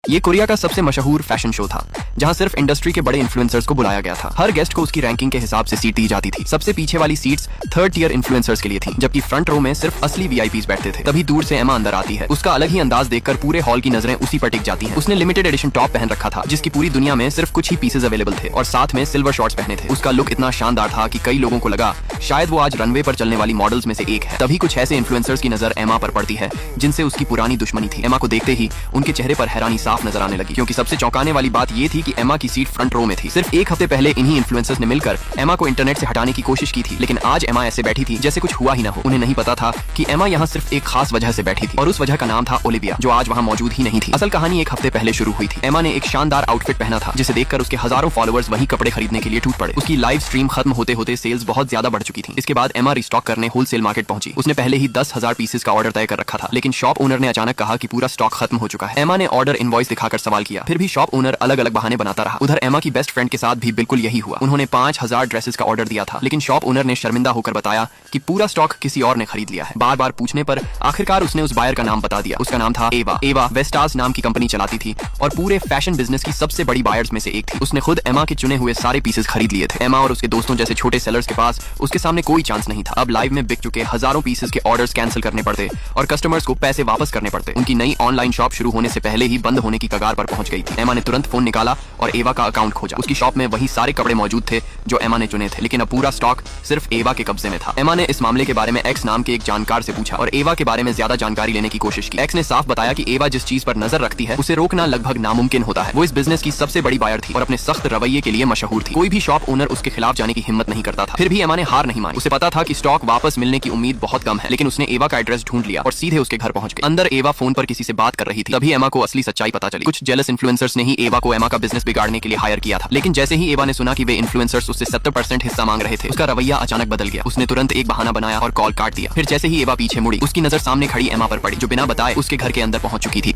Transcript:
ये कोरिया का सबसे मशहूर फैशन शो था जहां सिर्फ इंडस्ट्री के बड़े इन्फ्लुएंसर्स को बुलाया गया था। हर गेस्ट को उसकी रैंकिंग के हिसाब से सीट दी जाती थी। सबसे पीछे वाली सीट्स थर्ड टियर इन्फ्लुएंसर्स के लिए थी, जबकि फ्रंट रो में सिर्फ असली वीआईपीज बैठते थे। तभी दूर से एमा अंदर आती है। उसका अलग ही अंदाज देखकर पूरे हॉल की नजरें उसी पर टिक जाती हैं। उसने लिमिटेड एडिशन टॉप पहन रखा था जिसकी पूरी दुनिया में सिर्फ कुछ ही पीसेज अवेलेबल थे और साथ में सिल्वर शॉर्ट्स पहने थे। उसका लुक इतना शानदार था कि कई लोगों को लगा शायद वो आज रनवे पर चलने वाली मॉडल्स में से एक है। तभी कुछ ऐसे इन्फ्लुएंसर्स की नजर एमा पर पड़ती है जिनसे उसकी पुरानी दुश्मनी थी। एमा को देखते ही उनके चेहरे पर हैरानी साफ नजर आने लगी, क्योंकि सबसे चौंकाने वाली बात ये थी कि एमा की सीट फ्रंट रो में थी। सिर्फ एक हफ्ते पहले इन्हीं इन्फ्लुएंसर्स ने मिलकर एमा को इंटरनेट से हटाने की कोशिश की थी, लेकिन आज एमा ऐसे बैठी थी जैसे कुछ हुआ ही ना हो। उन्हें नहीं पता था कि एमा यहाँ सिर्फ एक खास वजह से बैठी थी और उस वजह का नाम था ओलिविया, जो आज वहाँ मौजूद ही नहीं थी। असल कहानी एक हफ्ते पहले शुरू हुई थी। एमा ने एक शानदार आउटफिट पहना था जिसे देखकर उसके हजारों फॉलोअर्स वही कपड़े खरीदने के लिए टूट पड़े। उसकी लाइव स्ट्रीम खत्म होते होते सेल्स बहुत ज्यादा बढ़ चुकी थी। इसके बाद एमा रिस्टॉक करने होलसेल मार्केट पहुंची। उसने पहले ही 10,000 पीसेस का ऑर्डर तय कर रखा था, लेकिन शॉप ओनर ने अचानक कहा कि पूरा स्टॉक खत्म हो चुका है। एमा ने ऑर्डर इनवॉइस दिखाकर सवाल किया, फिर भी शॉप ओनर अलग अलग बहाने बनाता रहा। उधर एमा की बेस्ट फ्रेंड के साथ भी बिल्कुल यही हुआ। उन्होंने 5,000 ड्रेसेस का ऑर्डर दिया था, लेकिन शॉप ओनर ने शर्मिंदा होकर बताया कि पूरा स्टॉक किसी और ने खरीद लिया है। बार बार पूछने पर आखिरकार उसने उस बायर का नाम बता दिया। उसका नाम था एवा। एवा वेस्टास नाम की कंपनी चलाती थी और पूरे फैशन बिजनेस की सबसे बड़ी बायर्स में से एक थी। उसने खुद एमा के चुने हुए सारे पीसेस खरीद लिए थे। एमा और उसके दोस्तों जैसे छोटे सेलर्स के पास उसके सामने कोई चांस नहीं था। अब लाइव में बिक चुके हजारों पीसेस के ऑर्डर्स कैंसिल करने पड़ते और कस्टमर्स को पैसे वापस करने पड़ते। उनकी नई ऑनलाइन शॉप शुरू होने से पहले ही बंद होने की कगार पर पहुंच गई थी। एमा ने तुरंत फोन निकाला और एवा का अकाउंट खोजा। उसकी शॉप में वही सारे कपड़े मौजूद थे जो एमा ने चुने थे, लेकिन अब पूरा स्टॉक सिर्फ एवा के कब्जे में था। एमा ने इस मामले के बारे में एक्स नाम के एक जानकार से पूछा और एवा के बारे में ज्यादा जानकारी लेने की कोशिश की। एक्स ने साफ बताया कि एवा जिस चीज पर नजर रखती है उसे रोकना लगभग नामुमकिन होता है। वो इस बिजनेस की सबसे बड़ी बायर थी और अपने सख्त रवैये के लिए मशहूर थी। कोई भी शॉप ओनर उसके खिलाफ जाने की हिम्मत नहीं करता था। फिर भी एमा ने हार नहीं मानी। उसे पता था कि स्टॉक वापस मिलने की उम्मीद बहुत कम है, लेकिन उसने एवा का एड्रेस ढूंढ लिया और सीधे उसके घर पहुंच गई। अंदर एवा फोन पर किसी से बात कर रही थी। तभी एमा को असली सच्चाई पता चली। कुछ जेलस इन्फ्लुएंसर्स ने ही एवा को एमा का बिजनेस बिगाड़ने के लिए हायर किया था, लेकिन जैसे ही एवा ने सुना कि वे इन्फ्लुएंसर्स उससे 70% हिस्सा मांग रहे थे, उसका रवैया अचानक बदल गया। उसने तुरंत एक बहाना बनाया और कॉल काट दिया। फिर जैसे ही एवा पीछे मुड़ी, उसकी नजर सामने खड़ी एमा पर पड़ी, जो बिना बताए उसके घर के अंदर पहुंच चुकी थी।